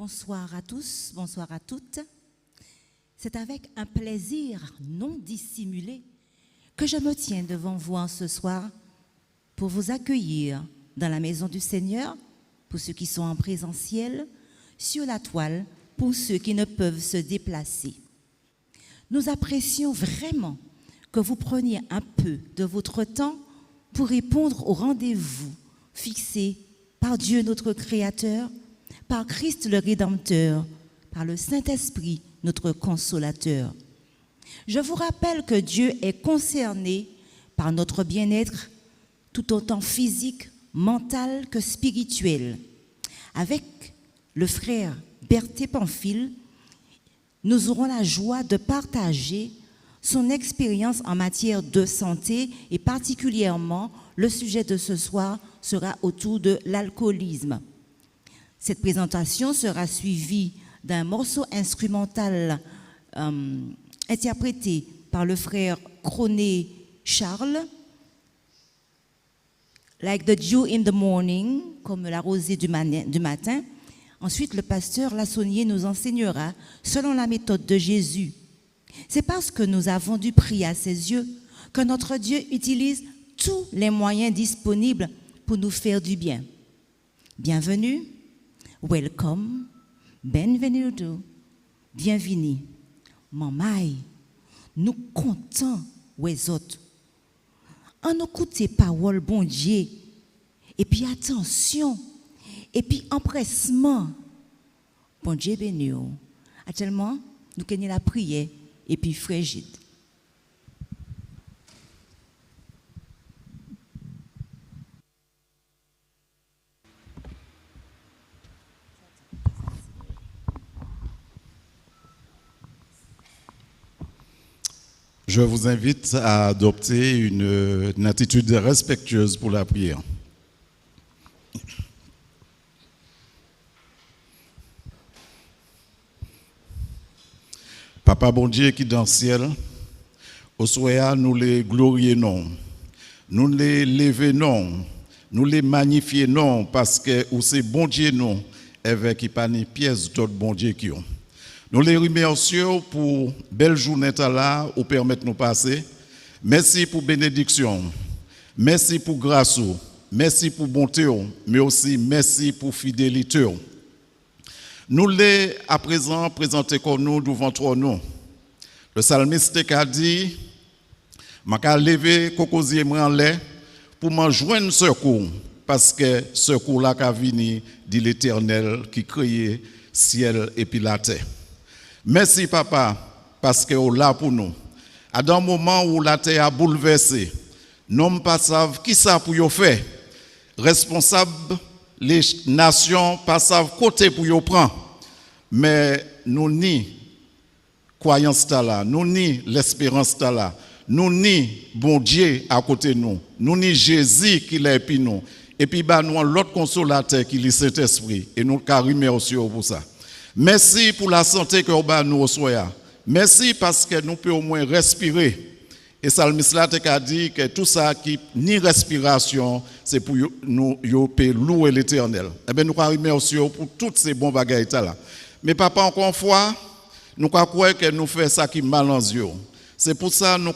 Bonsoir à tous, bonsoir à toutes. C'est avec un plaisir non dissimulé que je me tiens devant vous ce soir pour vous accueillir dans la maison du Seigneur, pour ceux qui sont en présentiel, sur la toile, pour ceux qui ne peuvent se déplacer. Nous apprécions vraiment que vous preniez un peu de votre temps pour répondre au rendez-vous fixé par Dieu notre Créateur, par Christ le Rédempteur, par le Saint-Esprit notre Consolateur. Je vous rappelle que Dieu est concerné par notre bien-être tout autant physique, mental que spirituel. Avec le frère Berthe Pamphile, nous aurons la joie de partager son expérience en matière de santé et particulièrement le sujet de ce soir sera autour de l'alcoolisme. Cette présentation sera suivie d'un morceau instrumental interprété par le frère Croné Charles, Like the Dew in the Morning, comme la rosée du matin. Ensuite, le pasteur Lassonnier nous enseignera selon la méthode de Jésus. C'est parce que nous avons du prix à ses yeux que notre Dieu utilise tous les moyens disponibles pour nous faire du bien. Bienvenue, welcome, benvenuto, bienvenue. Mamai, nous comptons les autres. On écoute les paroles, bon Dieu, et puis attention, et puis empressement. Bon Dieu béni. Actuellement, nous connaissons la prière et puis frigide. Je vous invite à adopter une attitude respectueuse pour la prière. Papa bon Dieu qui est dans le ciel, au soir nous les glorifions, nous les levons, nous les magnifions parce que c'est bon Dieu nous, avec qui pas ni pièce d'autres bon Dieu qui ont. Nous les remercions pour belle journée là ou permettre nous passer. Merci pour bénédiction. Merci pour grâce. Merci pour bonté, mais aussi merci pour fidélité. Nous les à présent présenter comme nous devant toi nous. Le psalmiste a dit m'a lever cocosier moi en l'air pour m'en joindre secours parce que secours là qu'a vini dit l'Éternel qui créait ciel et puis la terre. Merci papa parce que vous là pour nous. À un moment où la terre a bouleversé, nous pas savent qui ça pour yo faire. Responsable les nations pas savent côté pour yo prendre. Mais nous ni croyance là, nous ni l'espérance là, nous ni bon Dieu à côté nous, nous ni Jésus qui l'a puis nous. Et puis bah nous l'autre consolateur qui est le Saint-Esprit et nous remercions pour ça. Merci pour la santé que nous reçoit. Merci parce que nous pouvons au moins respirer. Et Salmis là a dit que tout ça qui ni respiration, c'est pour nous louer l'Éternel. Eh bien nous remercions pour toutes ces bons bagages là. Mais papa encore une fois, nous croyons que nous faisons ça qui mal en yeux. C'est pour ça que nous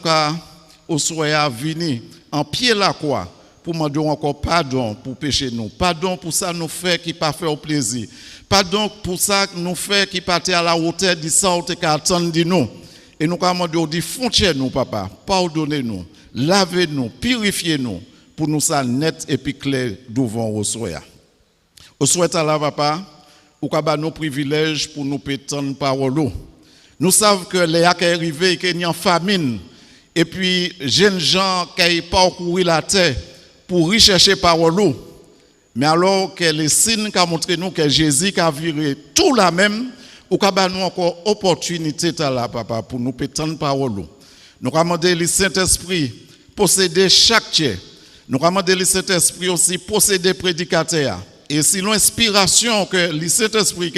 au soir venir en pied la croix pour demander encore pardon pour pécher nous. Pardon pour ça nous fait qui pas fait au plaisir. Pardon pour ça nous fait qui pas à la hauteur de ça qui attend de nous. Et nous commandons dit fontiez nous papa, pardonnez-nous, lavez-nous, purifiez-nous pour nous ça net et puis clair devant au soir. Au soir là papa, ou kaba nos privilèges pour nous pétendre parole. Nous savons que les qui arrivé qu'il y a une famine et puis jeunes gens qui parcouru la terre pour rechercher parole. Mais alors que les signes qu'a montré nous que Jésus a viré tout la même, ou kaba nous encore opportunité là papa pour nous pétendre parole. Nous commandons le Saint-Esprit posséder chaque tiers. Nous commandons le Saint-Esprit aussi posséder prédicateur. Et si l'inspiration que le Saint-Esprit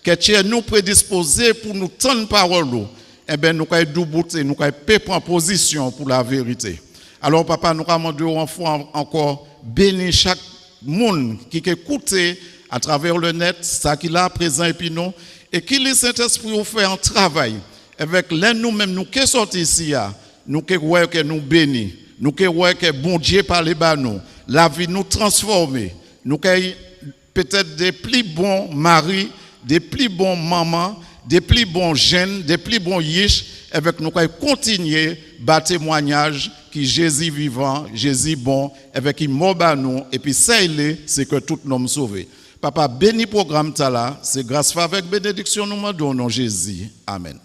que Dieu nous prédisposé pour nous tendre parole, eh bien nous avons doublé, nous avons prendre position pour la vérité. Alors papa, nous commandons encore bénir chaque monde qui écoute à travers le net, ça qu'il a présent et puis non, et qu'il le Saint-Esprit nous fait un travail avec l'un nous-mêmes, nous qui sommes ici, nous qui voyons que nous bénis, nous qui voyons que bon Dieu parle par nous, la vie nous transforme, nous qui peut-être des plus bons maris, des plus bons mamans, des plus bons jeunes, des plus bons yish, avec nous continuer bas témoignage qui Jésus vivant, Jésus bon, avec qui mort nous et puis c'est que tout nous sauvé. Papa béni programme ta là, c'est grâce avec bénédiction nous demandons Jésus. Amen.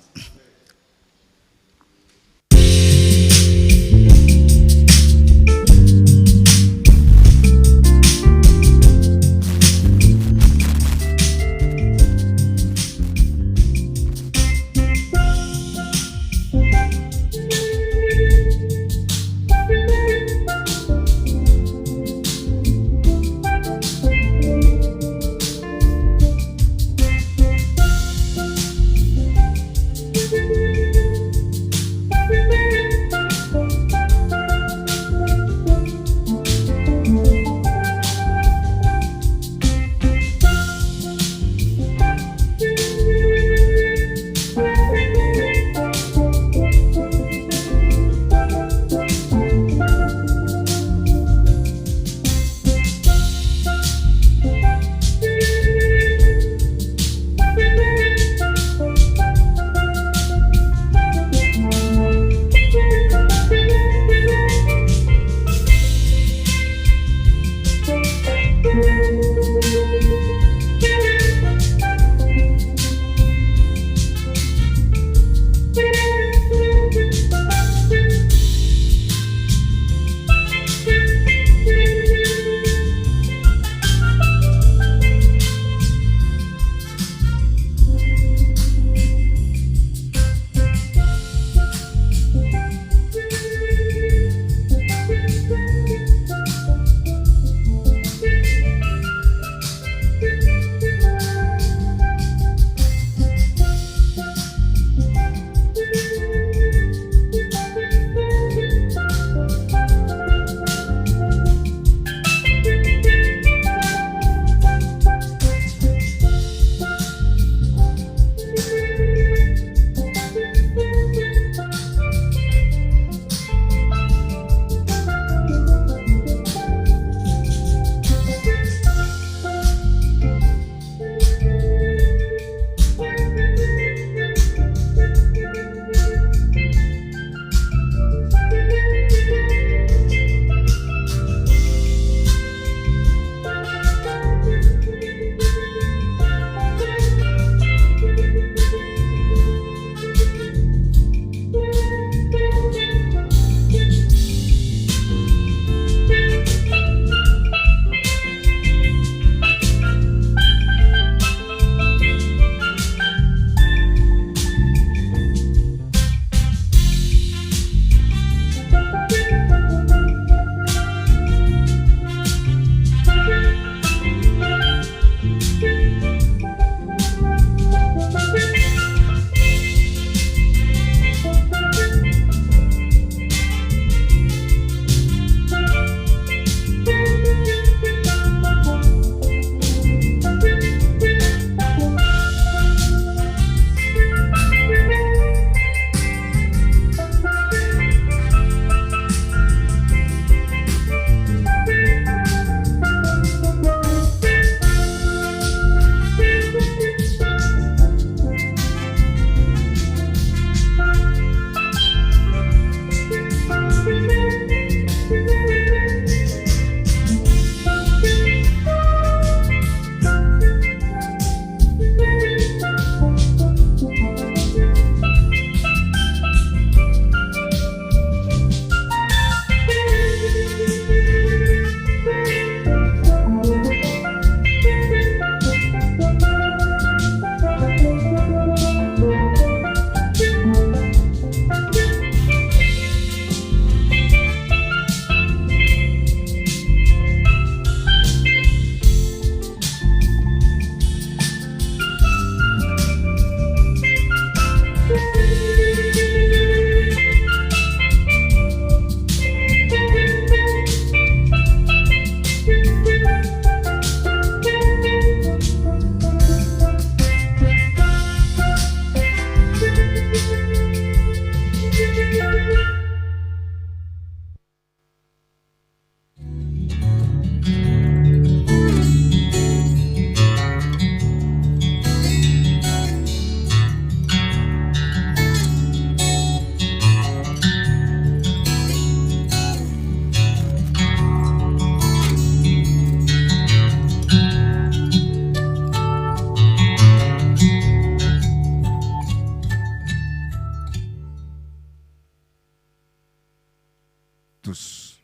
tous.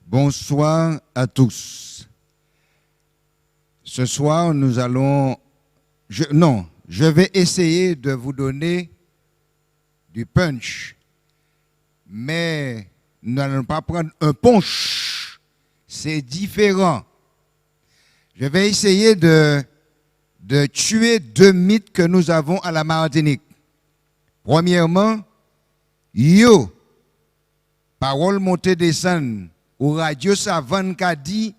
Bonsoir à tous. Ce soir, nous allons... je vais essayer de vous donner du punch, mais nous n'allons pas prendre un punch. C'est différent. Je vais essayer de tuer 2 mythes que nous avons à la Martinique. Premièrement, yo, parole montée descendre, ou radio savane qu'a dit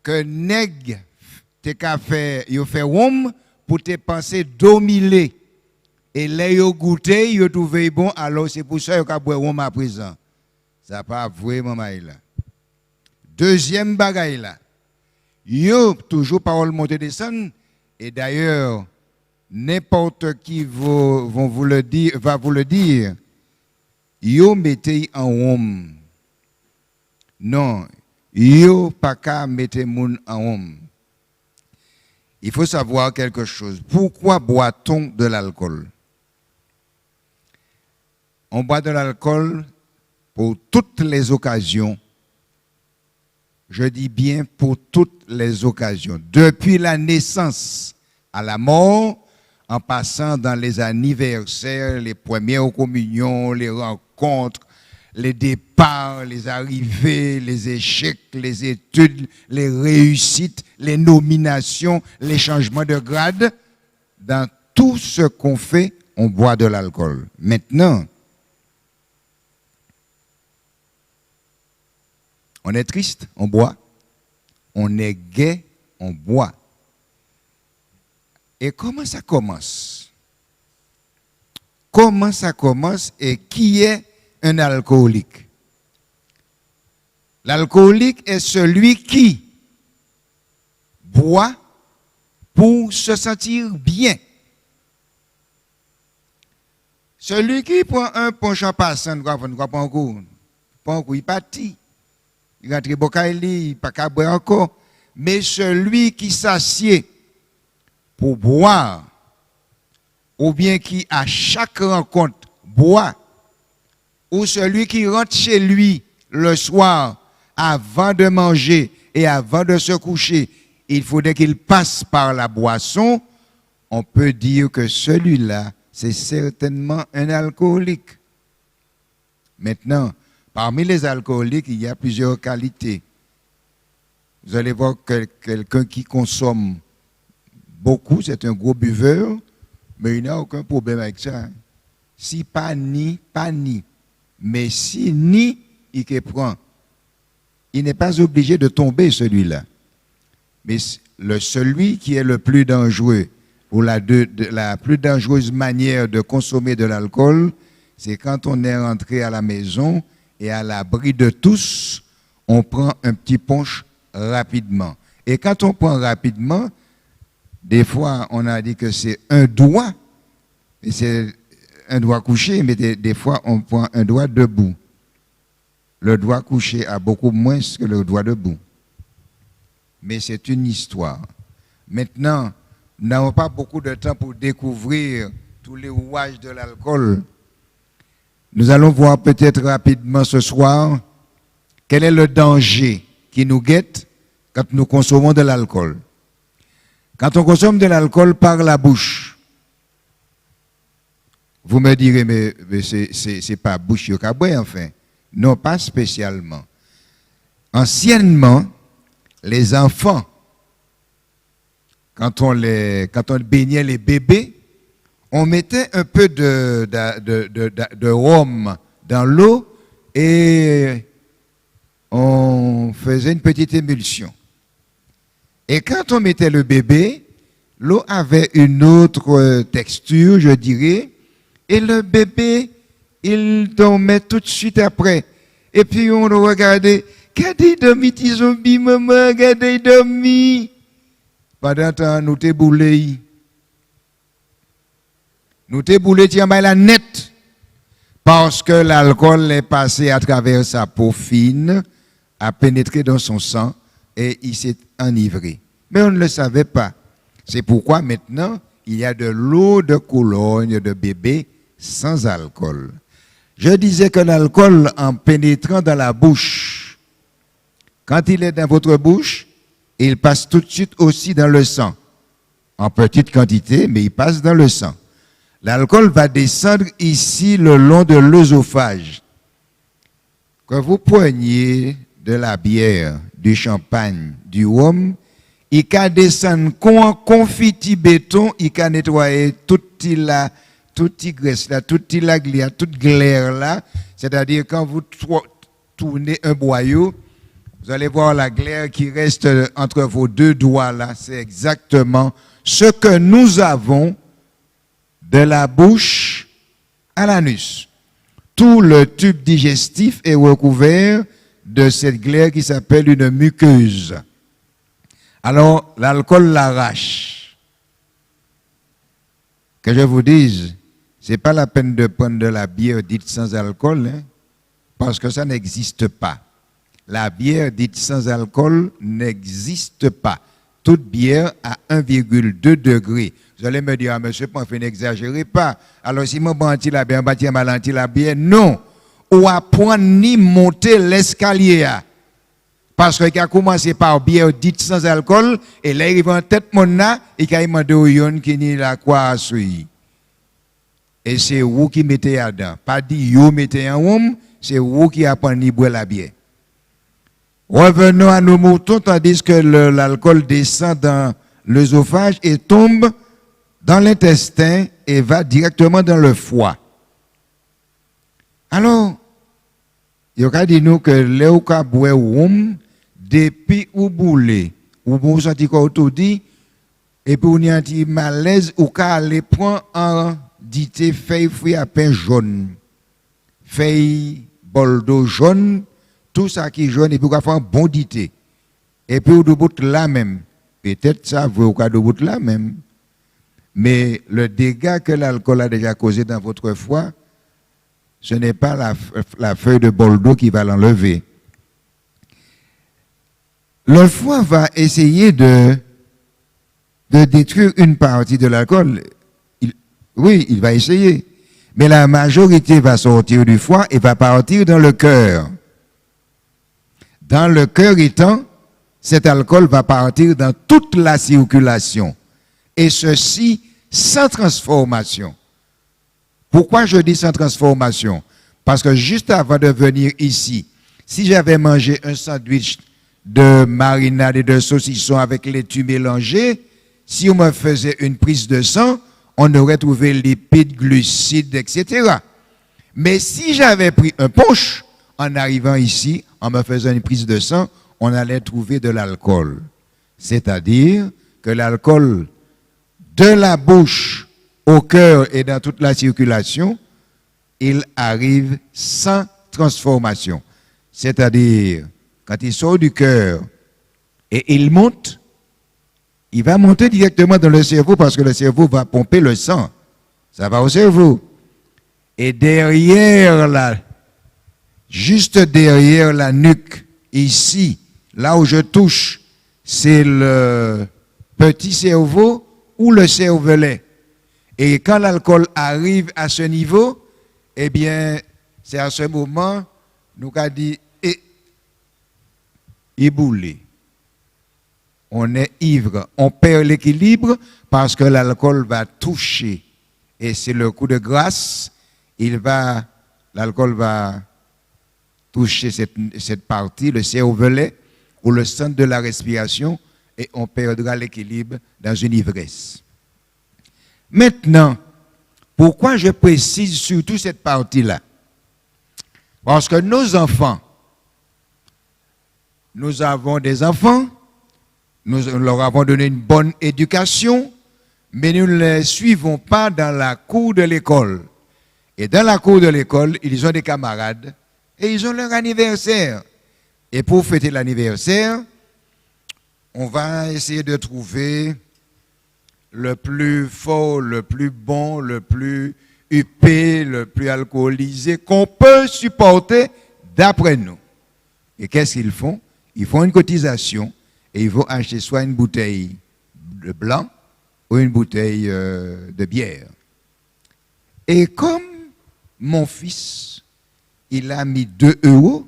que nèg te ka fait yo fait rhum pour te penser dominer et là yo goûté yo trouvé bon, alors c'est pour ça yo ka boire rhum à présent. Ça pas vrai maman là. Deuxième bagaille là. Yo toujours parole montée descendre, et d'ailleurs n'importe qui va vous le dire, yo mettez en rhum. Non, yo pas qu'à mettre moun en rhum. Il faut savoir quelque chose. Pourquoi boit-on de l'alcool? On boit de l'alcool pour toutes les occasions. Je dis bien pour toutes les occasions. Depuis la naissance à la mort, en passant dans les anniversaires, les premières communions, les rencontres, les départs, les arrivées, les échecs, les études, les réussites, les nominations, les changements de grade. Dans tout ce qu'on fait, on boit de l'alcool. Maintenant, on est triste, on boit. On est gai, on boit. Et comment ça commence? Comment ça commence et qui est un alcoolique? L'alcoolique est celui qui boit pour se sentir bien. Celui qui prend un punch en passant, il est parti. Il rentre bocaili, il pas qu'à boire encore. Mais celui qui s'assied pour boire, ou bien qui à chaque rencontre boit, ou celui qui rentre chez lui le soir avant de manger et avant de se coucher, il faudrait qu'il passe par la boisson, on peut dire que celui-là, c'est certainement un alcoolique. Maintenant, parmi les alcooliques, il y a plusieurs qualités. Vous allez voir quelqu'un qui consomme beaucoup, c'est un gros buveur, mais il n'a aucun problème avec ça. Si pas ni, pas ni. Mais si ni, il que prend. Il n'est pas obligé de tomber celui-là. Mais celui qui est le plus dangereux, ou la plus dangereuse manière de consommer de l'alcool, c'est quand on est rentré à la maison et à l'abri de tous, on prend un petit punch rapidement. Et quand on prend rapidement, des fois, on a dit que c'est un doigt, et c'est un doigt couché, mais des fois, on prend un doigt debout. Le doigt couché a beaucoup moins que le doigt debout. Mais c'est une histoire. Maintenant, nous n'avons pas beaucoup de temps pour découvrir tous les rouages de l'alcool. Nous allons voir peut-être rapidement ce soir quel est le danger qui nous guette quand nous consommons de l'alcool. Quand on consomme de l'alcool par la bouche, vous me direz, mais c'est pas bouche au caboué, enfin. Non, pas spécialement. Anciennement, les enfants, quand on baignait les bébés, on mettait un peu de rhum dans l'eau et on faisait une petite émulsion. Et quand on mettait le bébé, l'eau avait une autre texture, je dirais, et le bébé, il dormait tout de suite après. Et puis on le regardait, regardez, dormi, petit zombie, maman, regardez, dormi. Pendant ce temps, nous t'es boulé. Nous t'es boulé, tiens, la net. Parce que l'alcool est passé à travers sa peau fine, a pénétré dans son sang et il s'est enivré. Mais on ne le savait pas. C'est pourquoi maintenant, il y a de l'eau de Cologne de bébé sans alcool. Je disais que l'alcool, en pénétrant dans la bouche, quand il est dans votre bouche, il passe tout de suite aussi dans le sang. En petite quantité, mais il passe dans le sang. L'alcool va descendre ici le long de l'œsophage. Quand vous preniez de la bière, du champagne, du rhum, il va descendre comme confiti béton, il va nettoyer toute la graisse là, toute la glaire, toute glaire là. C'est-à-dire quand vous tournez un boyau, vous allez voir la glaire qui reste entre vos deux doigts là. C'est exactement ce que nous avons de la bouche à l'anus. Tout le tube digestif est recouvert de cette glaire qui s'appelle une muqueuse. Alors, l'alcool l'arrache. Que je vous dise, ce n'est pas la peine de prendre de la bière dite sans alcool, hein, parce que ça n'existe pas. La bière dite sans alcool n'existe pas. Toute bière à 1,2 degré. Vous allez me dire, ah, monsieur, n'exagérez pas. Alors, si mon banti la bière, la bière, non. Ou apprendre ni monter l'escalier. Parce qu'il a commencé par bière dite sans alcool, et là, il arrive en tête, mon na, et il a demandé au yon qui n'y la quoi à suivre. Et c'est vous qui mettez là-dedans. Pas dit, vous mettez en room, c'est vous qui apprenez à boire la bière. Revenons à nos moutons, tandis que l'alcool descend dans l'œsophage et tombe dans l'intestin et va directement dans le foie. Alors, il y a dit nous que les cas boire roum depuis ou boule ou vous sentez quoi tout dit et puis on y a un petit malaise ou qu'à aller prendre en dité feuille fruit à pain jaune, feuille boldo jaune, tout ça qui est jaune et puis on va faire un bon dité et puis au bout là même peut-être ça vous au cas de bout là même mais le dégât que l'alcool a déjà causé dans votre foie, ce n'est pas la feuille de boldo qui va l'enlever. Le foie va essayer de détruire une partie de l'alcool. Oui, il va essayer. Mais la majorité va sortir du foie et va partir dans le cœur. Dans le cœur étant, cet alcool va partir dans toute la circulation. Et ceci sans transformation. Pourquoi je dis sans transformation? Parce que juste avant de venir ici, si j'avais mangé un sandwich de marinade et de saucisson avec laitue mélangée, si on me faisait une prise de sang, on aurait trouvé lipides, glucides, etc. Mais si j'avais pris un punch, en arrivant ici, en me faisant une prise de sang, on allait trouver de l'alcool. C'est-à-dire que l'alcool de la bouche au cœur et dans toute la circulation, il arrive sans transformation. C'est-à-dire, quand il sort du cœur et il monte, il va monter directement dans le cerveau parce que le cerveau va pomper le sang. Ça va au cerveau. Et derrière là, juste derrière la nuque, ici, là où je touche, c'est le petit cerveau ou le cervelet. Et quand l'alcool arrive à ce niveau, eh bien, c'est à ce moment, nous avons dit, éboulé. On est ivre, on perd l'équilibre parce que l'alcool va toucher. Et c'est le coup de grâce, l'alcool va toucher cette partie, le cervelet ou le centre de la respiration, et on perdra l'équilibre dans une ivresse. Maintenant, pourquoi je précise surtout cette partie-là? Parce que nos enfants, nous avons des enfants, nous leur avons donné une bonne éducation, mais nous ne les suivons pas dans la cour de l'école. Et dans la cour de l'école, ils ont des camarades et ils ont leur anniversaire. Et pour fêter l'anniversaire, on va essayer de trouver le plus fort, le plus bon, le plus huppé, le plus alcoolisé qu'on peut supporter d'après nous. Et qu'est-ce qu'ils font? Ils font une cotisation et ils vont acheter soit une bouteille de blanc ou une bouteille de bière. Et comme mon fils il a mis 2 euros.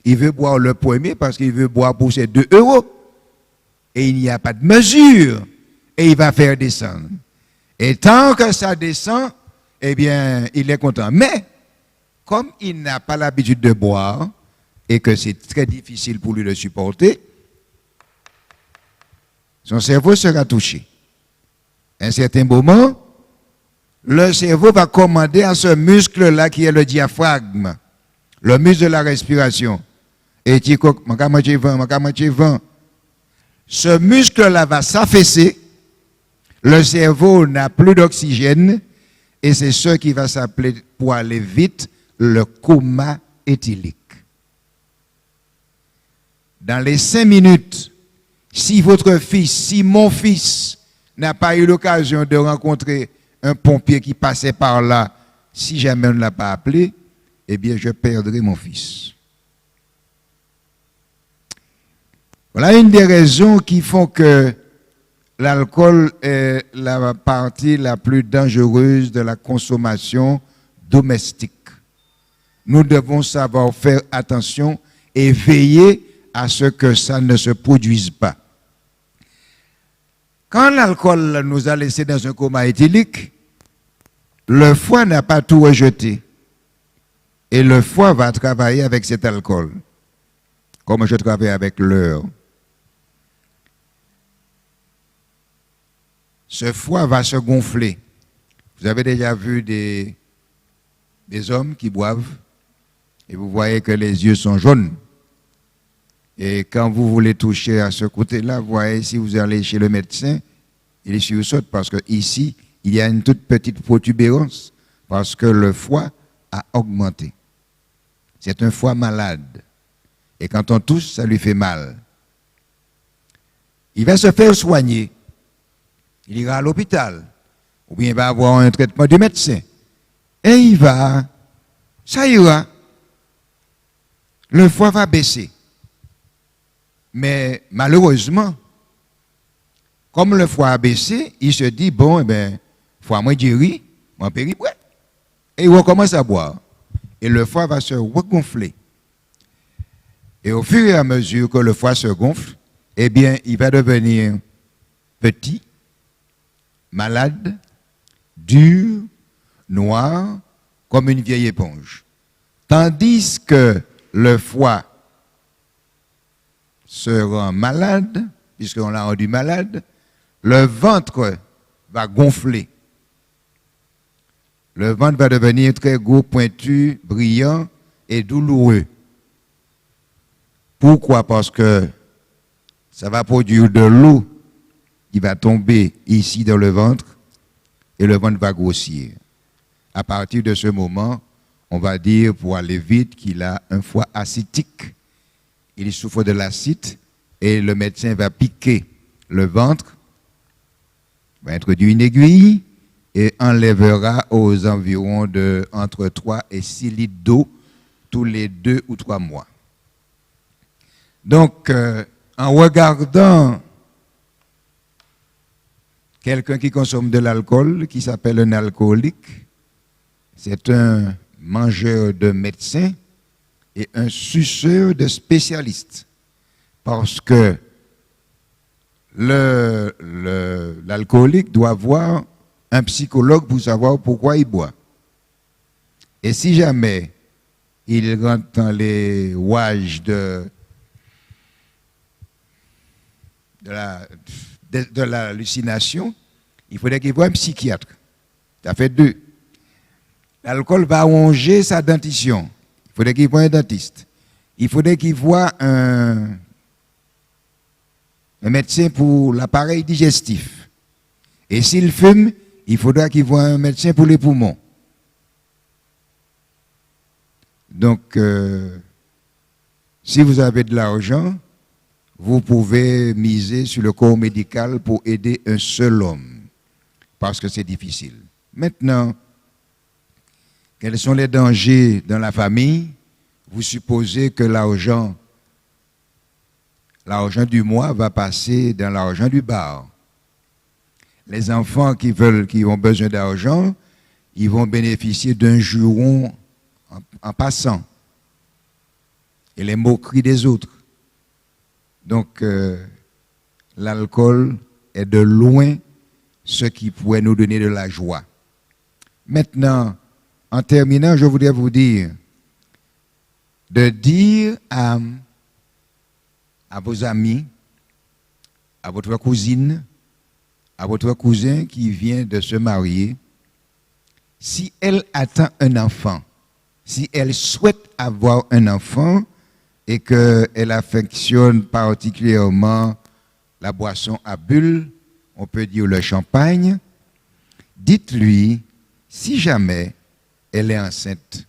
Il veut boire le premier parce qu'il veut boire pour ses 2 euros. Et il n'y a pas de mesure. Et il va faire descendre. Et tant que ça descend, eh bien, il est content. Mais, comme il n'a pas l'habitude de boire, et que c'est très difficile pour lui de supporter, son cerveau sera touché. À un certain moment, le cerveau va commander à ce muscle-là qui est le diaphragme, le muscle de la respiration. Et ce muscle-là va s'affaisser, le cerveau n'a plus d'oxygène, et c'est ce qui va s'appeler, pour aller vite, le coma éthylique. Dans les 5 minutes, si votre fils, si mon fils n'a pas eu l'occasion de rencontrer un pompier qui passait par là, si jamais on ne l'a pas appelé, eh bien je perdrai mon fils. Voilà une des raisons qui font que l'alcool est la partie la plus dangereuse de la consommation domestique. Nous devons savoir faire attention et veiller à ce que ça ne se produise pas. Quand l'alcool nous a laissés dans un coma éthylique, le foie n'a pas tout rejeté. Et le foie va travailler avec cet alcool, comme je travaille avec l'heure. Ce foie va se gonfler. Vous avez déjà vu des hommes qui boivent et vous voyez que les yeux sont jaunes. Et quand vous voulez toucher à ce côté-là, vous voyez, si vous allez chez le médecin, il sursaute parce qu'ici, il y a une toute petite protubérance parce que le foie a augmenté. C'est un foie malade. Et quand on touche, ça lui fait mal. Il va se faire soigner. Il ira à l'hôpital. Ou bien il va avoir un traitement du médecin. Et il va, ça ira. Le foie va baisser. Mais malheureusement, comme le foie a baissé, il se dit, bon, eh bien, foie moi guéri, mon péri, ouais. Et il recommence à boire. Et le foie va se regonfler. Et au fur et à mesure que le foie se gonfle, eh bien, il va devenir petit, malade, dur, noir, comme une vieille éponge. Tandis que le foie se rend malade, puisqu'on l'a rendu malade, le ventre va gonfler. Le ventre va devenir très gros, pointu, brillant et douloureux. Pourquoi? Parce que ça va produire de l'eau qui va tomber ici dans le ventre et le ventre va grossir. À partir de ce moment, on va dire, pour aller vite, qu'il a un foie acétique. Il souffre de l'acide et le médecin va piquer le ventre, va introduire une aiguille et enlèvera aux environs de entre 3 et 6 litres d'eau tous les 2 ou 3 mois. Donc, en regardant quelqu'un qui consomme de l'alcool, qui s'appelle un alcoolique, c'est un mangeur de médecins et un suceur de spécialistes. Parce que l'alcoolique doit voir un psychologue pour savoir pourquoi il boit. Et si jamais il rentre dans les rouages de l'hallucination, il faudrait qu'il voie un psychiatre. Ça fait 2. L'alcool va ronger sa dentition. Il faudrait qu'il voie un dentiste. Il faudrait qu'il voie un médecin pour l'appareil digestif. Et s'il fume, il faudra qu'il voie un médecin pour les poumons. Donc, si vous avez de l'argent, vous pouvez miser sur le corps médical pour aider un seul homme, parce que c'est difficile. Maintenant, quels sont les dangers dans la famille? Vous supposez que l'argent du mois va passer dans l'argent du bar. Les enfants qui ont besoin d'argent, ils vont bénéficier d'un juron en passant et les moqueries des autres. Donc, l'alcool est de loin ce qui pourrait nous donner de la joie. Maintenant, en terminant, je voudrais vous dire de dire à vos amis, à votre cousine, à votre cousin qui vient de se marier, si elle attend un enfant, si elle souhaite avoir un enfant et qu'elle affectionne particulièrement la boisson à bulles, on peut dire le champagne, dites-lui, si jamais elle est enceinte,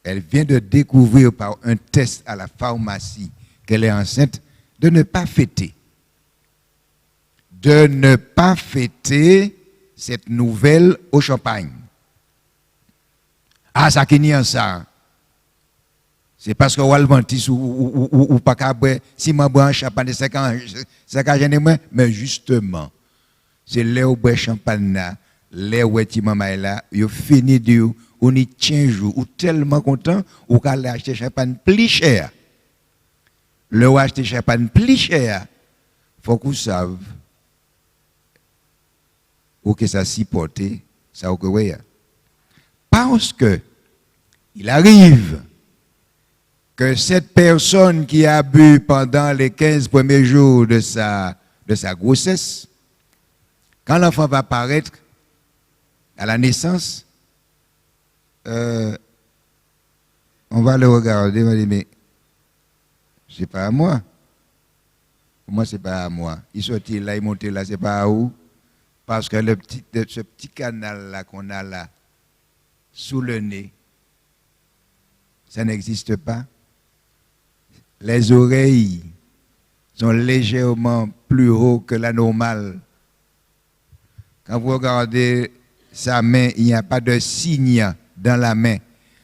elle vient de découvrir par un test à la pharmacie qu'elle est enceinte, de ne pas fêter. De ne pas fêter cette nouvelle au champagne. Ah, ça qui n'y a ça. C'est parce que Walvantis ou pas qu'à boire, si je bois un champagne, c'est quand j'en ai moins. Mais justement, c'est là où boire champagne, là où tu maman là, il finit de on y tient jour, ou tellement content, ou qu'à acheter champagne plus cher. Le ou acheter champagne plus cher, faut qu'on sache ou que ça s'y porte, ça ou que oui. Parce que il arrive que cette personne qui a bu pendant les 15 premiers jours de sa grossesse, quand l'enfant va paraître à la naissance, on va le regarder, on va dire, mais c'est pas à moi. Comment c'est pas à moi? Il sortit là, il montait là, c'est pas à où? Parce que ce petit canal là qu'on a là, sous le nez, ça n'existe pas. Les oreilles sont légèrement plus hautes que la normale. Quand vous regardez sa main, il n'y a pas de signe dans la main.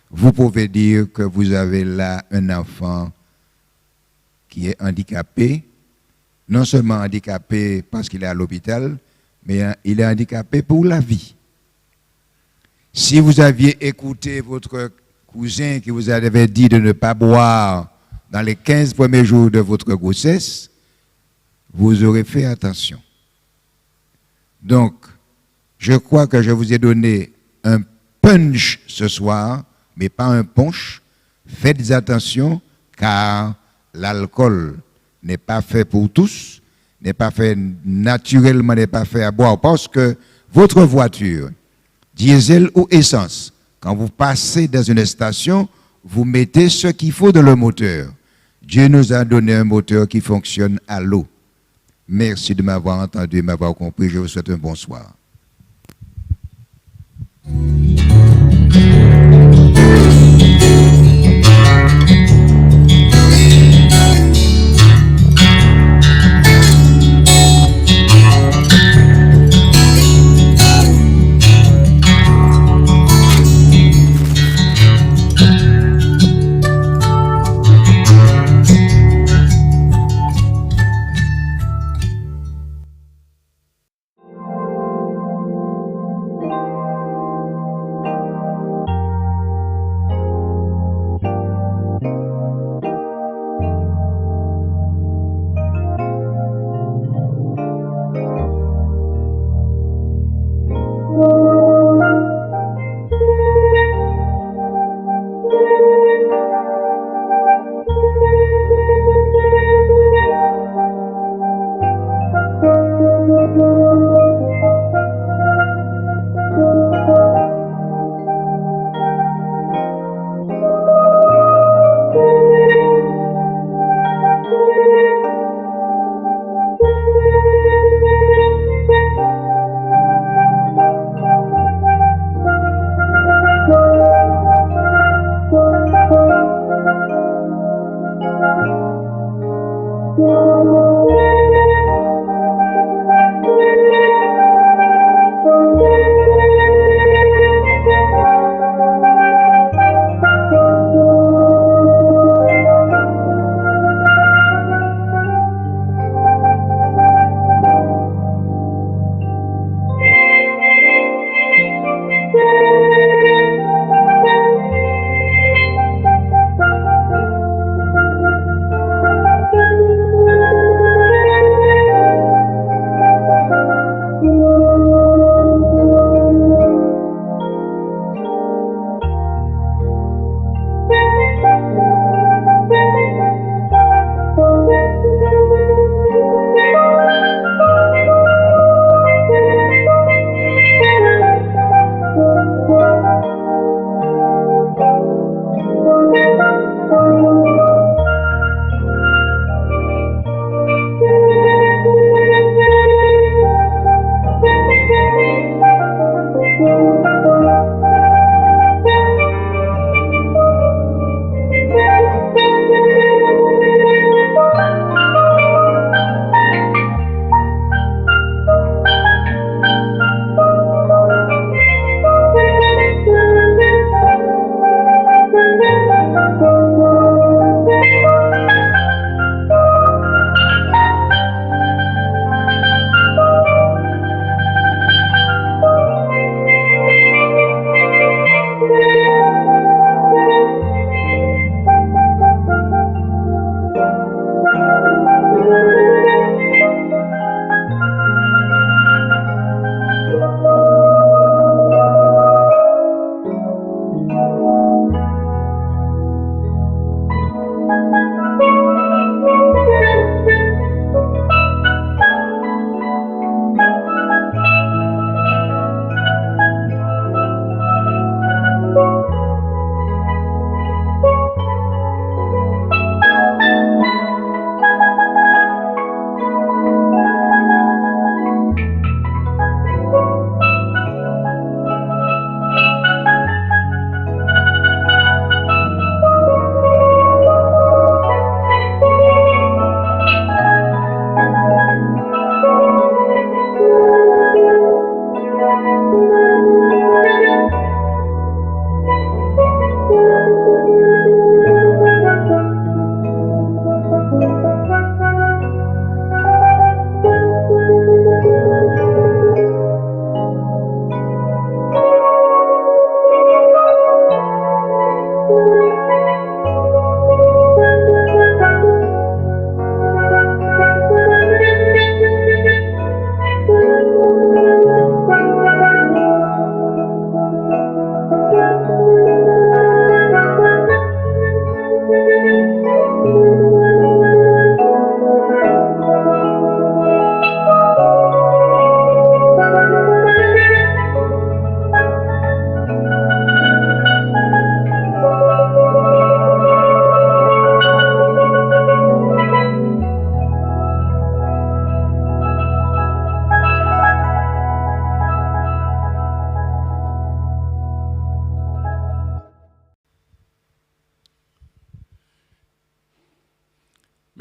Vous pouvez dire que vous avez là un enfant qui est handicapé, non seulement handicapé parce qu'il est à l'hôpital, mais il est handicapé pour la vie. Si vous aviez écouté votre cousin qui vous avait dit de ne pas boire dans les 15 premiers jours de votre grossesse, vous aurez fait attention. Donc, je crois que je vous ai donné un punch ce soir, mais pas un punch. Faites attention, car l'alcool n'est pas fait pour tous, n'est pas fait naturellement, n'est pas fait à boire, parce que votre voiture, diesel ou essence, quand vous passez dans une station, vous mettez ce qu'il faut dans le moteur. Dieu nous a donné un moteur qui fonctionne à l'eau. Merci de m'avoir entendu, de m'avoir compris. Je vous souhaite un bon soir.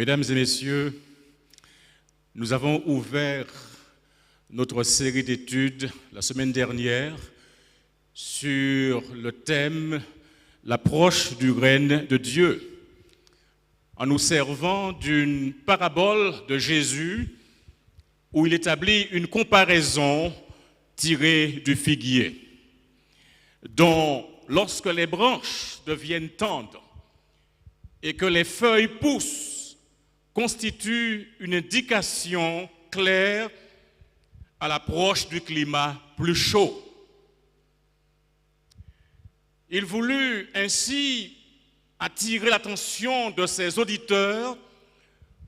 Mesdames et messieurs, nous avons ouvert notre série d'études la semaine dernière sur le thème « L'approche du règne de Dieu » en nous servant d'une parabole de Jésus où il établit une comparaison tirée du figuier, dont lorsque les branches deviennent tendres et que les feuilles poussent, constitue une indication claire à l'approche du climat plus chaud. Il voulut ainsi attirer l'attention de ses auditeurs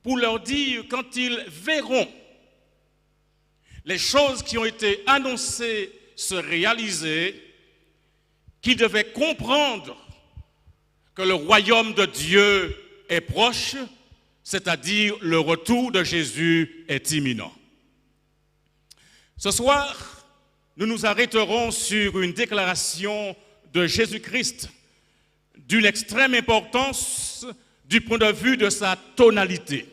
pour leur dire, quand ils verront les choses qui ont été annoncées se réaliser, qu'ils devaient comprendre que le royaume de Dieu est proche, c'est-à-dire le retour de Jésus est imminent. Ce soir, nous nous arrêterons sur une déclaration de Jésus-Christ d'une extrême importance du point de vue de sa tonalité.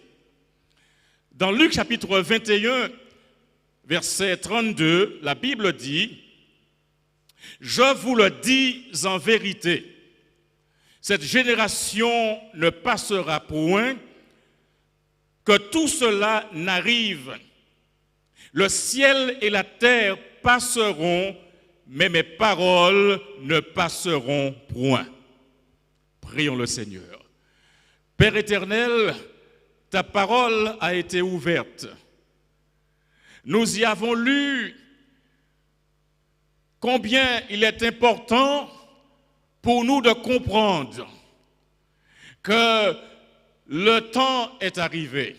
Dans Luc chapitre 21, verset 32, la Bible dit « Je vous le dis en vérité, cette génération ne passera point, que tout cela n'arrive. Le ciel et la terre passeront, mais mes paroles ne passeront point. » Prions le Seigneur. Père éternel, ta parole a été ouverte. Nous y avons lu combien il est important pour nous de comprendre que le temps est arrivé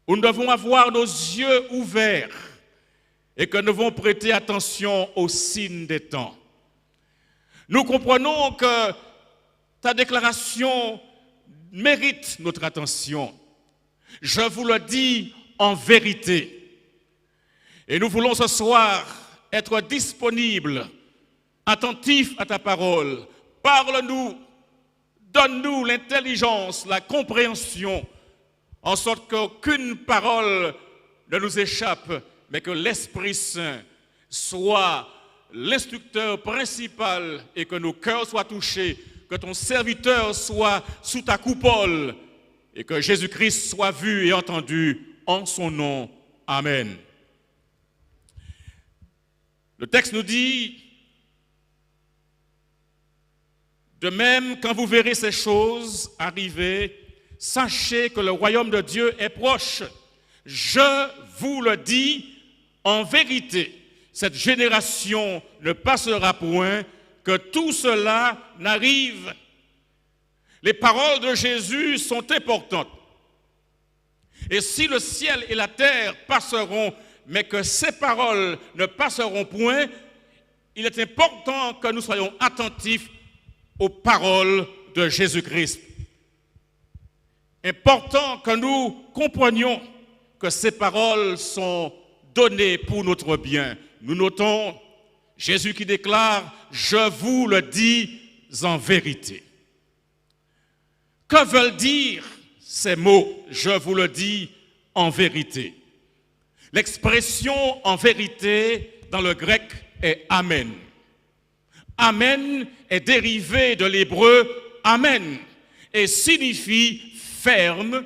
où nous devons avoir nos yeux ouverts et que nous devons prêter attention aux signes des temps. Nous comprenons que ta déclaration mérite notre attention. Je vous le dis en vérité. Et nous voulons ce soir être disponibles, attentifs à ta parole. Parle-nous, donne-nous l'intelligence, la compréhension, en sorte qu'aucune parole ne nous échappe, mais que l'Esprit Saint soit l'instructeur principal et que nos cœurs soient touchés, que ton serviteur soit sous ta coupole et que Jésus-Christ soit vu et entendu en son nom. Amen. Le texte nous dit, de même, quand vous verrez ces choses arriver, sachez que le royaume de Dieu est proche. Je vous le dis en vérité, cette génération ne passera point, que tout cela n'arrive. Les paroles de Jésus sont importantes. Et si le ciel et la terre passeront, mais que ces paroles ne passeront point, il est important que nous soyons attentifs aux paroles de Jésus-Christ. Important que nous comprenions que ces paroles sont données pour notre bien. Nous notons Jésus qui déclare « Je vous le dis en vérité ». Que veulent dire ces mots « Je vous le dis en vérité » ? L'expression « en vérité » dans le grec est « amen ». Amen est dérivé de l'hébreu « amen » et signifie ferme,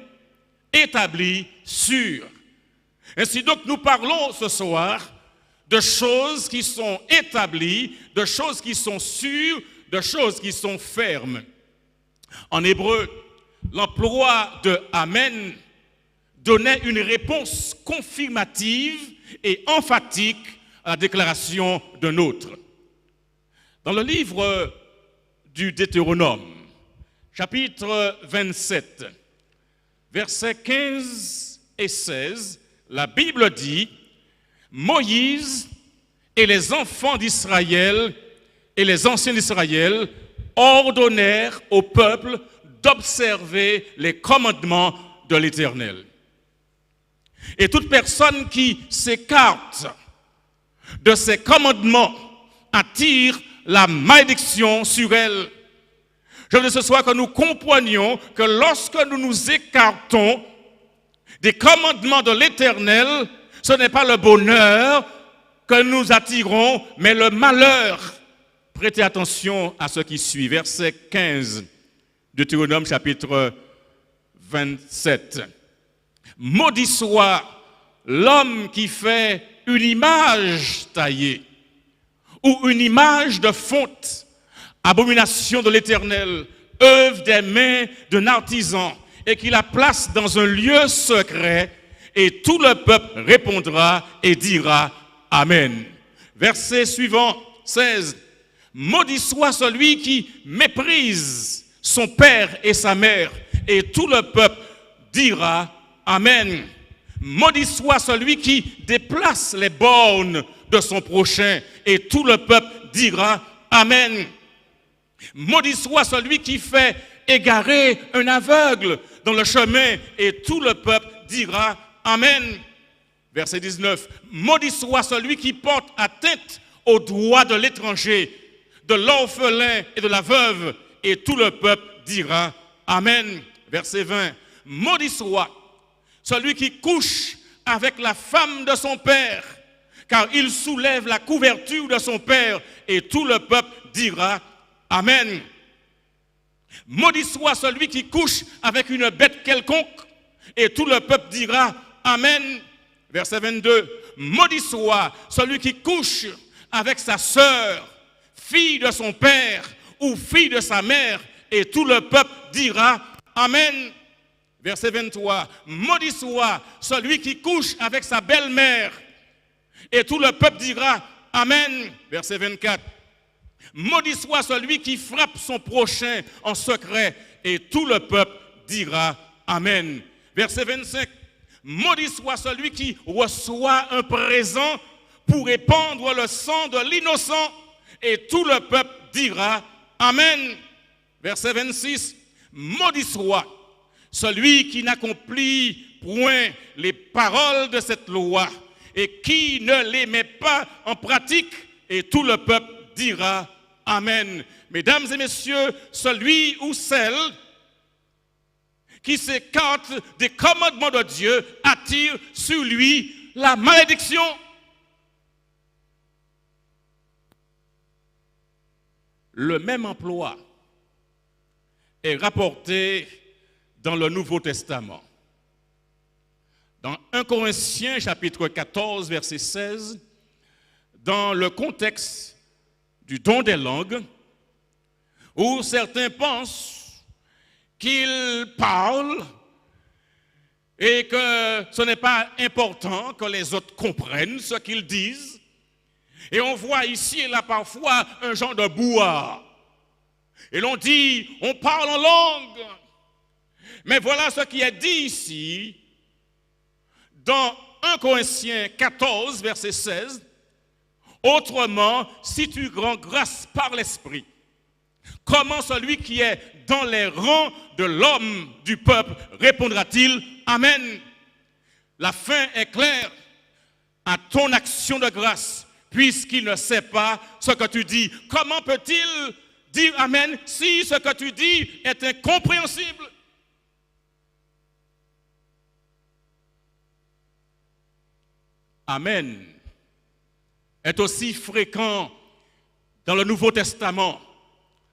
établi, sûr. Ainsi donc, nous parlons ce soir de choses qui sont établies, de choses qui sont sûres, de choses qui sont fermes. En hébreu, l'emploi de « amen » donnait une réponse confirmative et emphatique à la déclaration d'un autre. Dans le livre du Deutéronome, chapitre 27, versets 15 et 16, la Bible dit « Moïse et les enfants d'Israël et les anciens d'Israël ordonnèrent au peuple d'observer les commandements de l'Éternel. Et toute personne qui s'écarte de ces commandements attire la malédiction sur elle. Je veux ce soir que nous comprenions que lorsque nous nous écartons des commandements de l'Éternel, ce n'est pas le bonheur que nous attirons, mais le malheur. Prêtez attention à ce qui suit, verset 15, Deutéronome chapitre 27. Maudit soit l'homme qui fait une image taillée ou une image de fonte, abomination de l'Éternel, œuvre des mains d'un artisan, et qui la place dans un lieu secret, et tout le peuple répondra et dira Amen. Verset suivant, 16. Maudit soit celui qui méprise son père et sa mère, et tout le peuple dira Amen. Maudit soit celui qui déplace les bornes de son prochain, et tout le peuple dira Amen. Maudit soit celui qui fait égarer un aveugle dans le chemin, et tout le peuple dira Amen. Verset 19. Maudit soit celui qui porte atteinte aux droits de l'étranger, de l'orphelin et de la veuve, et tout le peuple dira Amen. Verset 20. Maudit soit celui qui couche avec la femme de son père, car il soulève la couverture de son père, et tout le peuple dira Amen. Maudit soit celui qui couche avec une bête quelconque, et tout le peuple dira Amen. Verset 22. Maudit soit celui qui couche avec sa sœur, fille de son père ou fille de sa mère, et tout le peuple dira Amen. Verset 23. Maudit soit celui qui couche avec sa belle-mère, et tout le peuple dira Amen. Verset 24. Maudit soit celui qui frappe son prochain en secret, et tout le peuple dira Amen. Verset 25. Maudit soit celui qui reçoit un présent pour répandre le sang de l'innocent, et tout le peuple dira Amen. Verset 26. Maudit soit celui qui n'accomplit point les paroles de cette loi, et qui ne les met pas en pratique, et tout le peuple dira Amen. Mesdames et messieurs, celui ou celle qui s'écarte des commandements de Dieu attire sur lui la malédiction. Le même emploi est rapporté dans le Nouveau Testament. Dans 1 Corinthiens chapitre 14, verset 16, dans le contexte du don des langues, où certains pensent qu'ils parlent et que ce n'est pas important que les autres comprennent ce qu'ils disent. Et on voit ici et là parfois un genre de brouhaha. Et l'on dit, on parle en langue. Mais voilà ce qui est dit ici, dans 1 Corinthiens 14, verset 16. Autrement, si tu rends grâce par l'Esprit, comment celui qui est dans les rangs de l'homme du peuple répondra-t-il Amen? La fin est claire à ton action de grâce, puisqu'il ne sait pas ce que tu dis. Comment peut-il dire Amen si ce que tu dis est incompréhensible? Amen est aussi fréquent dans le Nouveau Testament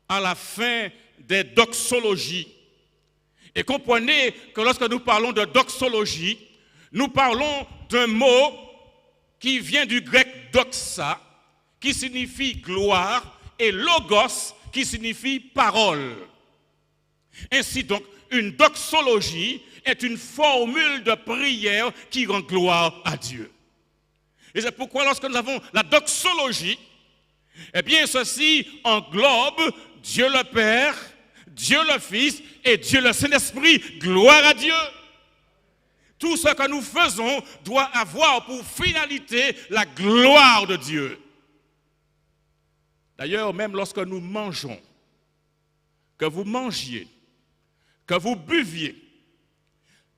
à la fin des doxologies. Et comprenez que lorsque nous parlons de doxologie, nous parlons d'un mot qui vient du grec doxa, qui signifie gloire, et logos, qui signifie parole. Ainsi donc, une doxologie est une formule de prière qui rend gloire à Dieu. Et c'est pourquoi lorsque nous avons la doxologie, eh bien ceci englobe Dieu le Père, Dieu le Fils et Dieu le Saint-Esprit. Gloire à Dieu. Tout ce que nous faisons doit avoir pour finalité la gloire de Dieu. D'ailleurs, même lorsque nous mangeons, que vous mangiez, que vous buviez,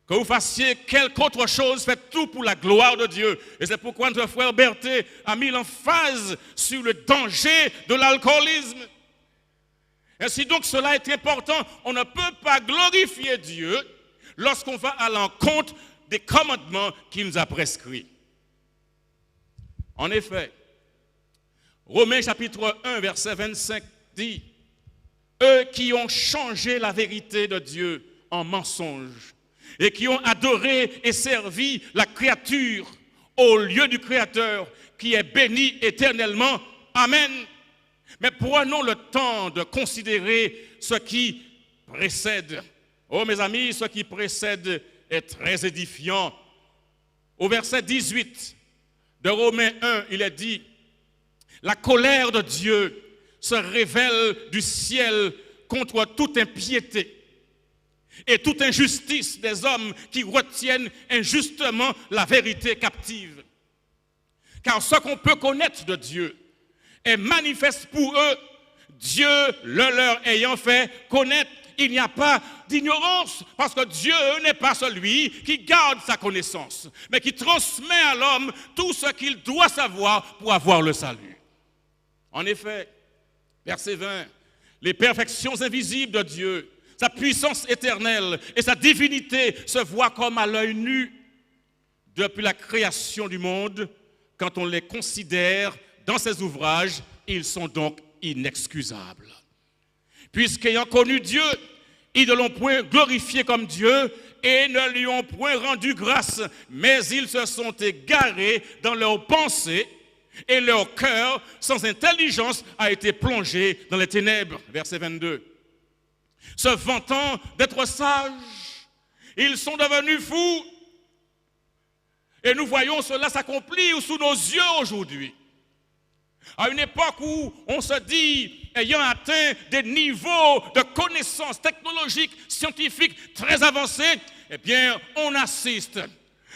que vous fassiez quelque autre chose, faites tout pour la gloire de Dieu. Et c'est pourquoi notre frère Berthet a mis l'emphase sur le danger de l'alcoolisme. Ainsi donc, cela est important. On ne peut pas glorifier Dieu lorsqu'on va à l'encontre des commandements qu'il nous a prescrits. En effet, Romains chapitre 1, verset 25 dit « Eux qui ont changé la vérité de Dieu en mensonge et qui ont adoré et servi la créature au lieu du Créateur qui est béni éternellement. Amen. » Mais prenons le temps de considérer ce qui précède. Oh mes amis, ce qui précède est très édifiant. Au verset 18 de Romains 1, il est dit « La colère de Dieu se révèle du ciel contre toute impiété et toute injustice des hommes qui retiennent injustement la vérité captive. Car ce qu'on peut connaître de Dieu est manifeste pour eux, Dieu le leur ayant fait connaître. Il n'y a pas d'ignorance, parce que Dieu n'est pas celui qui garde sa connaissance, mais qui transmet à l'homme tout ce qu'il doit savoir pour avoir le salut. En effet, verset 20, les perfections invisibles de Dieu, sa puissance éternelle et sa divinité se voient comme à l'œil nu depuis la création du monde. Quand on les considère dans ses ouvrages, ils sont donc inexcusables. Puisqu'ayant connu Dieu, ils ne l'ont point glorifié comme Dieu et ne lui ont point rendu grâce, mais ils se sont égarés dans leurs pensées et leur cœur, sans intelligence, a été plongé dans les ténèbres. Verset 22. Se vantant d'être sages, ils sont devenus fous. Et nous voyons cela s'accomplir sous nos yeux aujourd'hui. À une époque où on se dit, ayant atteint des niveaux de connaissances technologiques, scientifiques très avancés, eh bien, on assiste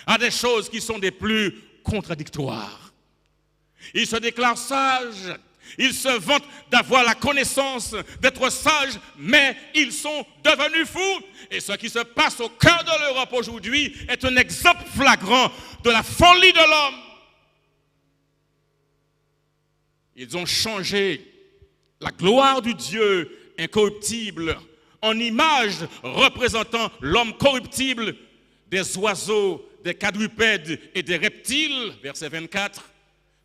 à des choses qui sont des plus contradictoires. Ils se déclarent sages, ils se vantent d'avoir la connaissance, d'être sages, mais ils sont devenus fous. Et ce qui se passe au cœur de l'Europe aujourd'hui est un exemple flagrant de la folie de l'homme. Ils ont changé la gloire du Dieu incorruptible en image représentant l'homme corruptible, des oiseaux, des quadrupèdes et des reptiles. Verset 24.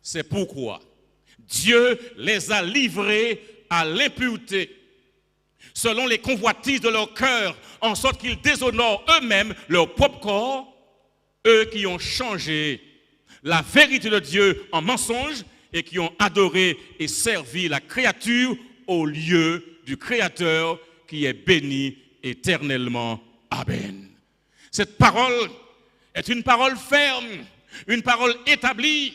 C'est pourquoi Dieu les a livrés à l'impureté, selon les convoitises de leur cœur, en sorte qu'ils déshonorent eux-mêmes leur propre corps, eux qui ont changé la vérité de Dieu en mensonge et qui ont adoré et servi la créature au lieu du Créateur qui est béni éternellement. Amen. Cette parole est une parole ferme, une parole établie.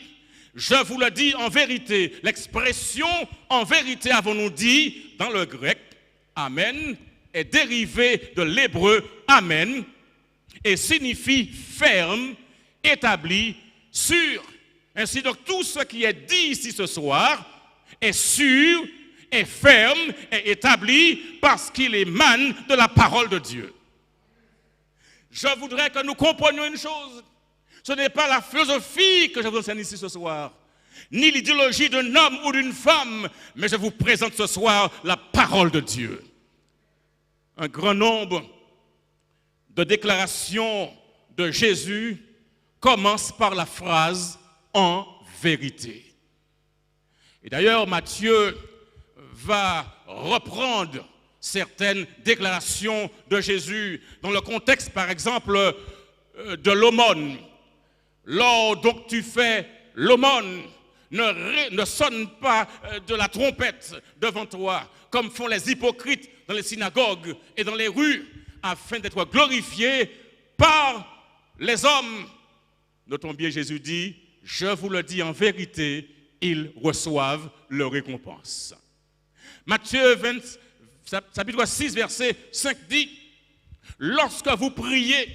Je vous le dis en vérité, l'expression en vérité, avons-nous dit, dans le grec, amen, est dérivée de l'hébreu amen et signifie ferme, établi, sûr. Ainsi donc tout ce qui est dit ici ce soir est sûr, est ferme, est établi parce qu'il émane de la parole de Dieu. Je voudrais que nous comprenions une chose. Ce n'est pas la philosophie que je vous enseigne ici ce soir, ni l'idéologie d'un homme ou d'une femme, mais je vous présente ce soir la parole de Dieu. Un grand nombre de déclarations de Jésus commencent par la phrase « en vérité ». Et d'ailleurs, Matthieu va reprendre certaines déclarations de Jésus dans le contexte, par exemple, de l'aumône. Lors donc tu fais l'aumône, ne sonne pas de la trompette devant toi, comme font les hypocrites dans les synagogues et dans les rues, afin d'être glorifiés par les hommes. Notons bien, Jésus dit, je vous le dis en vérité, ils reçoivent leur récompense. Matthieu 20, chapitre 6, verset 5 dit, lorsque vous priez,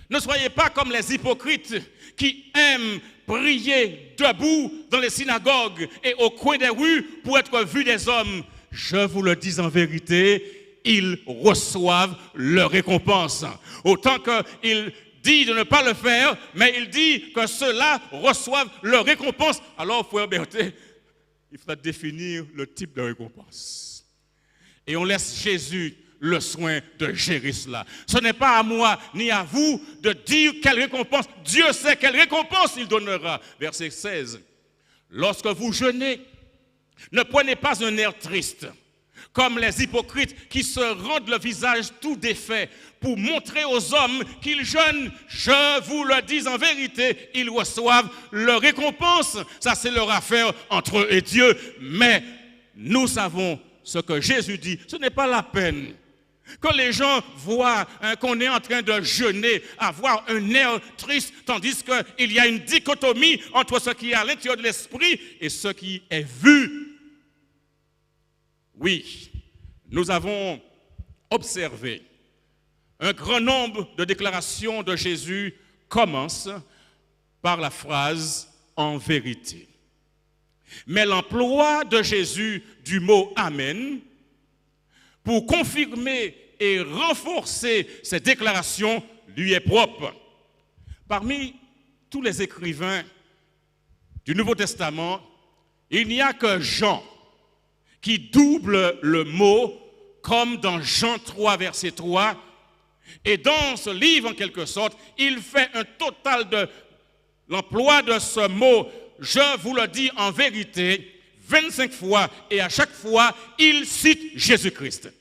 ne soyez pas comme les hypocrites qui aiment prier debout dans les synagogues et au coin des rues pour être vus des hommes. Je vous le dis en vérité, ils reçoivent leur récompense. Autant qu'il dit de ne pas le faire, mais il dit que ceux-là reçoivent leur récompense. Alors, frère Berthet, il faudra définir le type de récompense. Et on laisse Jésus le soin de gérer cela. Ce n'est pas à moi ni à vous de dire quelle récompense. Dieu sait quelle récompense il donnera. Verset 16. Lorsque vous jeûnez, ne prenez pas un air triste, comme les hypocrites qui se rendent le visage tout défait pour montrer aux hommes qu'ils jeûnent. Je vous le dis en vérité, ils reçoivent leur récompense. Ça, c'est leur affaire entre eux et Dieu. Mais nous savons ce que Jésus dit. Ce n'est pas la peine que les gens voient qu'on est en train de jeûner, avoir un air triste, tandis qu'il y a une dichotomie entre ce qui est à l'intérieur de l'esprit et ce qui est vu. Oui, nous avons observé un grand nombre de déclarations de Jésus commencent par la phrase « en vérité ». Mais l'emploi de Jésus du mot « Amen » pour confirmer et renforcer ces déclarations lui est propre. Parmi tous les écrivains du Nouveau Testament, il n'y a que Jean qui double le mot comme dans Jean 3, verset 3. Et dans ce livre, en quelque sorte, il fait un total de l'emploi de ce mot « je vous le dis en vérité » 25 fois, et à chaque fois, il cite Jésus-Christ.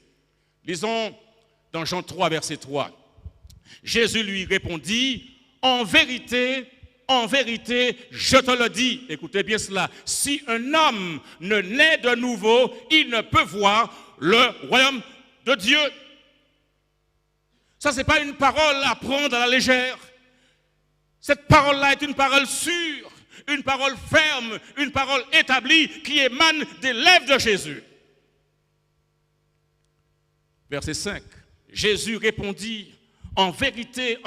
Lisons dans Jean 3, verset 3. Jésus lui répondit, en vérité, je te le dis. Écoutez bien cela. Si un homme ne naît de nouveau, il ne peut voir le royaume de Dieu. Ça, ce n'est pas une parole à prendre à la légère. Cette parole-là est une parole sûre, une parole ferme, une parole établie qui émane des lèvres de Jésus. Verset 5. Jésus répondit, en vérité,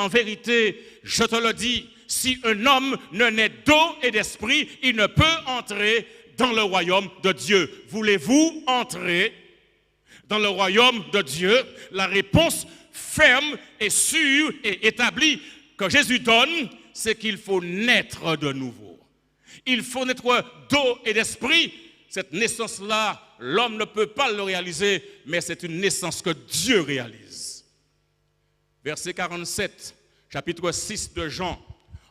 je te le dis, si un homme ne naît d'eau et d'esprit, il ne peut entrer dans le royaume de Dieu. Voulez-vous entrer dans le royaume de Dieu? La réponse ferme et sûre et établie que Jésus donne, c'est qu'il faut naître de nouveau. Il faut naître d'eau et d'esprit. Cette naissance-là, l'homme ne peut pas le réaliser, mais c'est une naissance que Dieu réalise. Verset 47, chapitre 6 de Jean.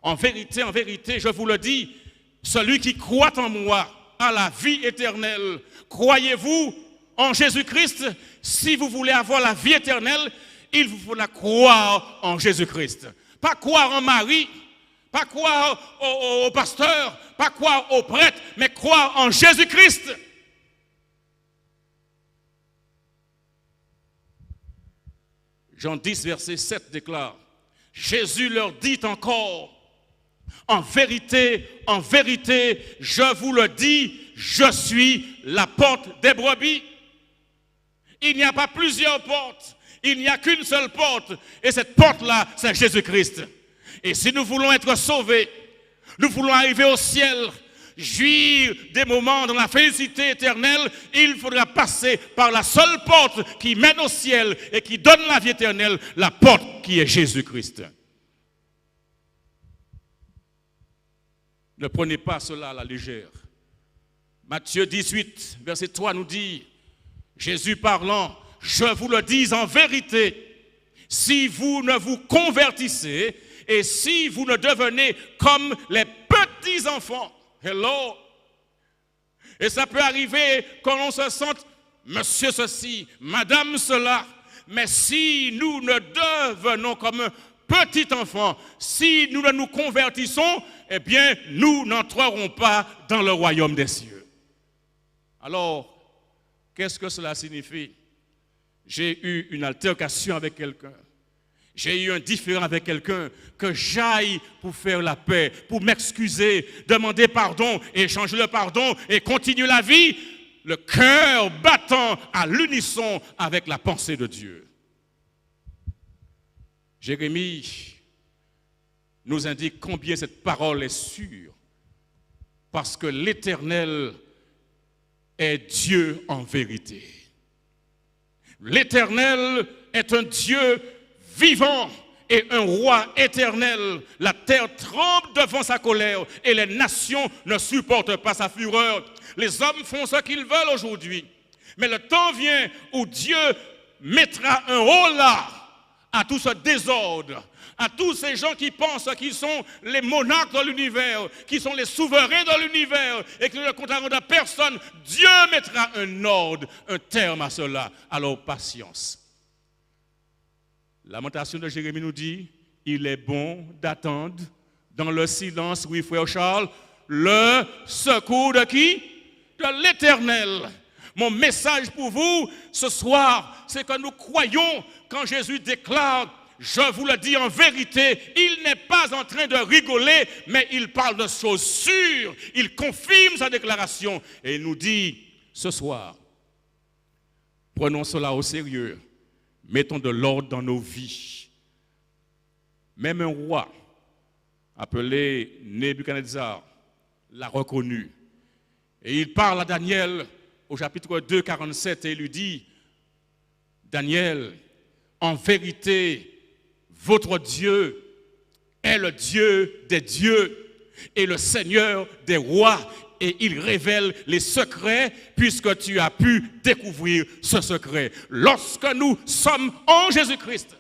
En vérité, je vous le dis, celui qui croit en moi a la vie éternelle. Croyez-vous en Jésus-Christ? Si vous voulez avoir la vie éternelle, il vous faudra croire en Jésus-Christ. Pas croire en Marie, pas croire au pasteur, pas croire au prêtre, mais croire en Jésus-Christ. Jean 10, verset 7 déclare, Jésus leur dit encore, en vérité, je vous le dis, je suis la porte des brebis. Il n'y a pas plusieurs portes, il n'y a qu'une seule porte, et cette porte-là, c'est Jésus-Christ. Et si nous voulons être sauvés, nous voulons arriver au ciel, jouir des moments dans la félicité éternelle, il faudra passer par la seule porte qui mène au ciel et qui donne la vie éternelle, la porte qui est Jésus-Christ. Ne prenez pas cela à la légère. Matthieu 18, verset 3 nous dit, Jésus parlant, je vous le dis en vérité, si vous ne vous convertissez et si vous ne devenez comme les petits enfants, hello, et ça peut arriver quand on se sente monsieur ceci, madame cela, mais si nous ne devenons comme un petit enfant, si nous ne nous convertissons, eh bien, nous n'entrerons pas dans le royaume des cieux. Alors, qu'est-ce que cela signifie? J'ai eu une altercation avec quelqu'un. J'ai eu un différend avec quelqu'un, que j'aille pour faire la paix, pour m'excuser, demander pardon, échanger le pardon et continuer la vie, le cœur battant à l'unisson avec la pensée de Dieu. Jérémie nous indique combien cette parole est sûre, parce que l'Éternel est Dieu en vérité. L'Éternel est un Dieu vivant et un roi éternel. La terre tremble devant sa colère et les nations ne supportent pas sa fureur. Les hommes font ce qu'ils veulent aujourd'hui, Mais le temps vient où Dieu mettra un holà à tout ce désordre, à tous ces gens qui pensent qu'ils sont les monarques de l'univers, qui sont les souverains de l'univers et qui ne compteront de personne. Dieu mettra un ordre, un terme à cela. Alors, patience. Lamentation de Jérémie nous dit, il est bon d'attendre dans le silence, oui frère Charles, le secours de qui? De l'Éternel. Mon message pour vous ce soir, c'est que nous croyons quand Jésus déclare, je vous le dis en vérité, il n'est pas en train de rigoler, mais il parle de choses sûres. Il confirme sa déclaration et il nous dit ce soir, prenons cela au sérieux, mettons de l'ordre dans nos vies. Même un roi appelé Nebuchadnezzar l'a reconnu. Et il parle à Daniel au chapitre 2, 47 et il lui dit, Daniel, en vérité, votre Dieu est le Dieu des dieux et le Seigneur des rois et il révèle les secrets puisque tu as pu découvrir ce secret. Lorsque nous sommes en Jésus-Christ,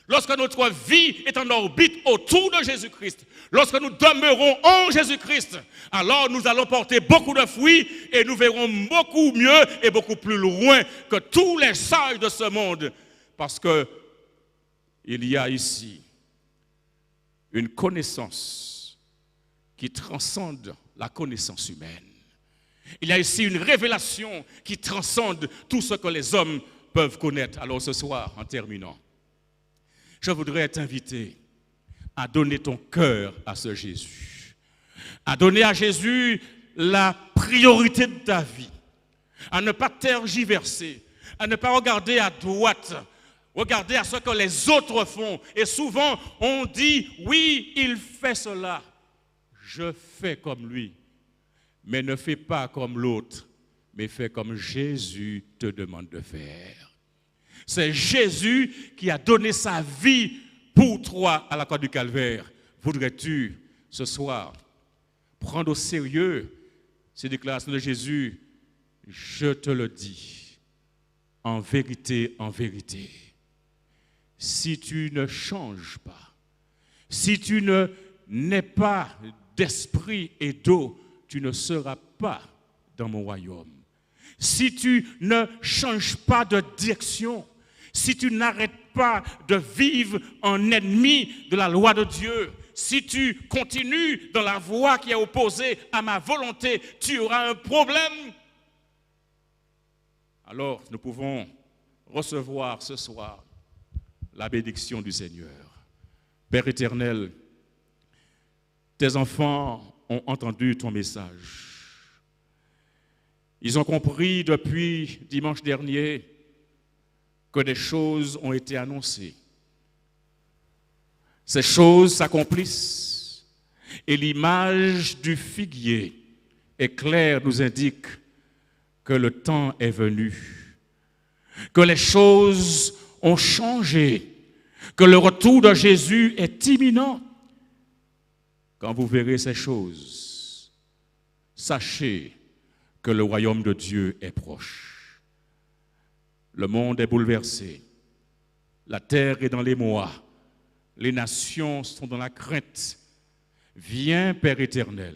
lorsque notre vie est en orbite autour de Jésus-Christ, lorsque nous demeurons en Jésus-Christ, alors nous allons porter beaucoup de fruits et nous verrons beaucoup mieux et beaucoup plus loin que tous les sages de ce monde. Parce que il y a ici une connaissance qui transcende la connaissance humaine. Il y a ici une révélation qui transcende tout ce que les hommes peuvent connaître. Alors ce soir, en terminant, je voudrais t'inviter à donner ton cœur à ce Jésus, à donner à Jésus la priorité de ta vie, à ne pas tergiverser, à ne pas regarder à droite, regarder à ce que les autres font. Et souvent, on dit, oui, il fait cela, je fais comme lui, mais ne fais pas comme l'autre, mais fais comme Jésus te demande de faire. C'est Jésus qui a donné sa vie pour toi à la croix du Calvaire. Voudrais-tu, ce soir, prendre au sérieux ces déclarations de Jésus? Je te le dis, en vérité, si tu ne changes pas, si tu n'es pas d'esprit et d'eau, tu ne seras pas dans mon royaume. Si tu ne changes pas de direction, si tu n'arrêtes pas de vivre en ennemi de la loi de Dieu, si tu continues dans la voie qui est opposée à ma volonté, tu auras un problème. Alors, nous pouvons recevoir ce soir la bénédiction du Seigneur. Père éternel, tes enfants ont entendu ton message. Ils ont compris depuis dimanche dernier que des choses ont été annoncées. Ces choses s'accomplissent et l'image du figuier est claire, nous indique que le temps est venu, que les choses ont changé, que le retour de Jésus est imminent. Quand vous verrez ces choses, sachez que le royaume de Dieu est proche. Le monde est bouleversé, la terre est dans l'émoi, les nations sont dans la crainte. Viens, Père éternel,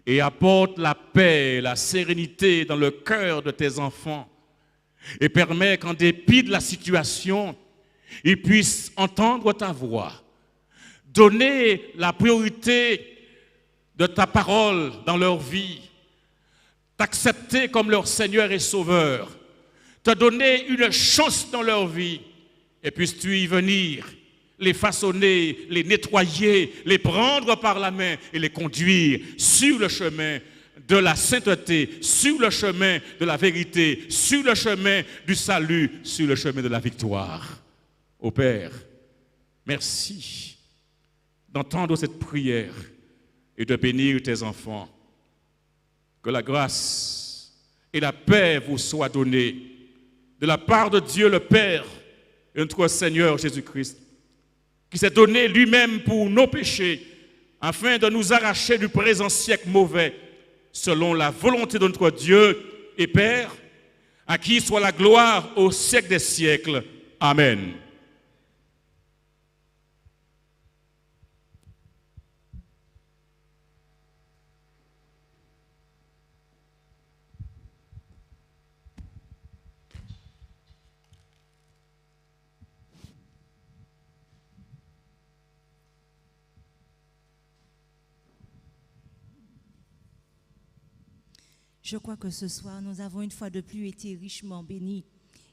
et apporte la paix, la sérénité dans le cœur de tes enfants et permets qu'en dépit de la situation, ils puissent entendre ta voix, donner la priorité de ta parole dans leur vie, t'accepter comme leur Seigneur et Sauveur, te donner une chance dans leur vie, et puisses-tu y venir, les façonner, les nettoyer, les prendre par la main et les conduire sur le chemin de la sainteté, sur le chemin de la vérité, sur le chemin du salut, sur le chemin de la victoire. Ô Père, merci d'entendre cette prière et de bénir tes enfants. Que la grâce et la paix vous soient données de la part de Dieu le Père et notre Seigneur Jésus-Christ, qui s'est donné lui-même pour nos péchés, afin de nous arracher du présent siècle mauvais, selon la volonté de notre Dieu et Père, à qui soit la gloire au siècle des siècles. Amen. Je crois que ce soir, nous avons une fois de plus été richement bénis.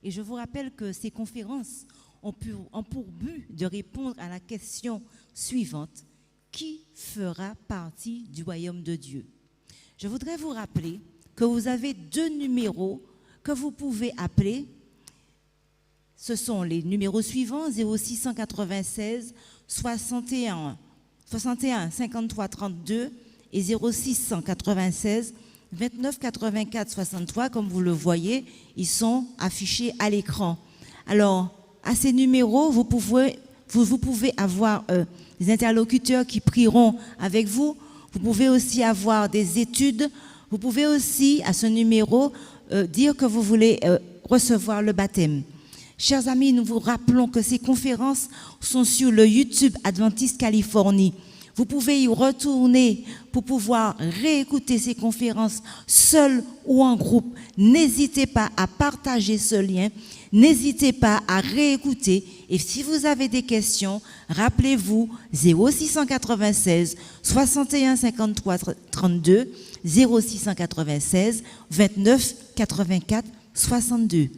Et je vous rappelle que ces conférences ont pour but de répondre à la question suivante: qui fera partie du royaume de Dieu? Je voudrais vous rappeler que vous avez 2 numéros que vous pouvez appeler. Ce sont les numéros suivants: 0696 61 53 32 et 0696 29 84 63, comme vous le voyez, ils sont affichés à l'écran. Alors, à ces numéros, vous pouvez avoir des interlocuteurs qui prieront avec vous. Vous pouvez aussi avoir des études. Vous pouvez aussi, à ce numéro, dire que vous voulez recevoir le baptême. Chers amis, nous vous rappelons que ces conférences sont sur le YouTube Adventiste Californie. Vous pouvez y retourner pour pouvoir réécouter ces conférences seul ou en groupe. N'hésitez pas à partager ce lien. N'hésitez pas à réécouter. Et si vous avez des questions, rappelez-vous 0696 61 53 32, 0696 29 84 62.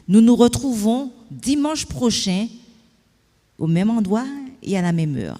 Nous nous retrouvons dimanche prochain au même endroit et à la même heure.